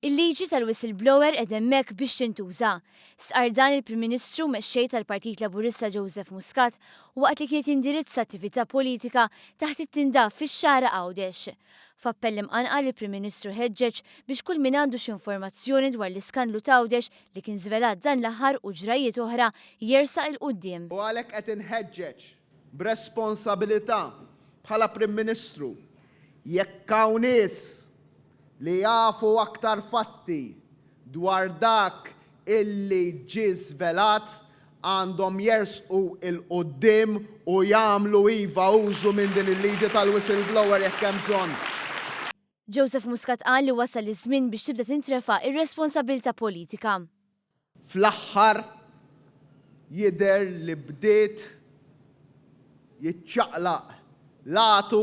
Il-liġi tal-whistleblower qed hemmhekk biex tintuża. Sqar dan il-Prim Ministru mexxej tal-Partit Laburista Joseph Muscat waqt li kienet indirizza attività politika taħt it-tindaf fix-xara Għawdex. F'appell imqanqal il-Prim Ministru ħeġġeġ biex kull min għandu x'informazzjoni dwar l-iskandlu ta' Għawdex li kien żvelat dan l-aħħar u ġrajiet oħra jersaq il-quddiem. U għalhekk qed inħeġġeġ b'responsabilità bħala Prim Ministru jekk hawn nies li jafu aktar fatti dwar dak illi ġie żvelat għandhom jersqu il-qoddim u jagħmlu iva użu minn din il-liġi tal-whistleblower jekk hemm bżonn. Joseph Muscat qal li wasal iż-żmien biex tibda tintrefa' ir-responsabbilta politika. Fl-aħħar jidher li bdiet jiċċaqlaq latu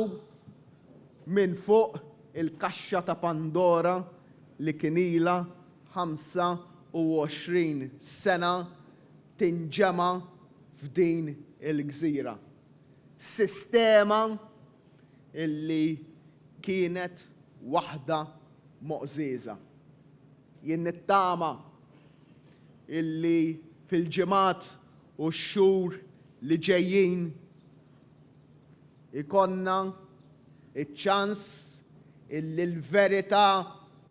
minn fuq il-kaxxa ta' Pandora li kien ilha 25 sena tinġema f'din il-gżira. Sistema illi kienet waħda moqżiża. Jien nittama illi fil-ġimgħat u x-xhur li ġejjin ikonna iċ-ċans illi l-verità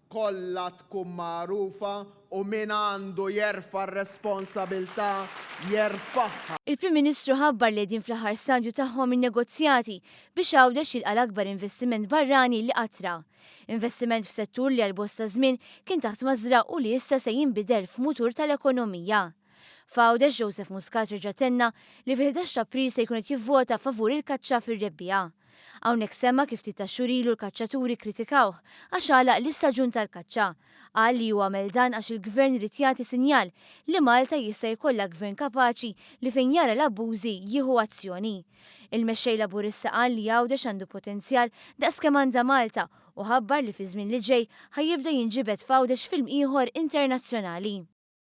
kollha tkun magħrufa u min għandu jerfa' r-responsabbiltà jerfa'ha. Il-Prim Ministru ħabbar li din fl-aħħar stadju tagħhom in-negozjati biex Għawdex jilqa' l-akbar investiment barrani li qatra. Investiment f'settur li għal bosta żmien kien taħt mażra u li issa se jinbidel f'mutur tal-ekonomija. F'Għawdex Joseph Muscat reġgħetenna li fil-11 April se jkun qed jivvota favur il-kaċċa fir-rebbija. Hawnhekk semma kif ftit ta' xurilu l-kaċċaturi kritikawh għax għalaq l-istaġun tal-kaċċa. Qal li huwa dan għax il-Gvern irid jagħti sinjal li Malta jista' jkollha gvern kapaċi li fejn jara l-abbużi jieħu azzjoni. Il-mexxej Laburista qal li Għawdex għandu potenzjal daqskemm għandha Malta u ħabbar li fi żmien li ġej ħajjibda jinġibed f'Għawdex film ieħor internazzjonali.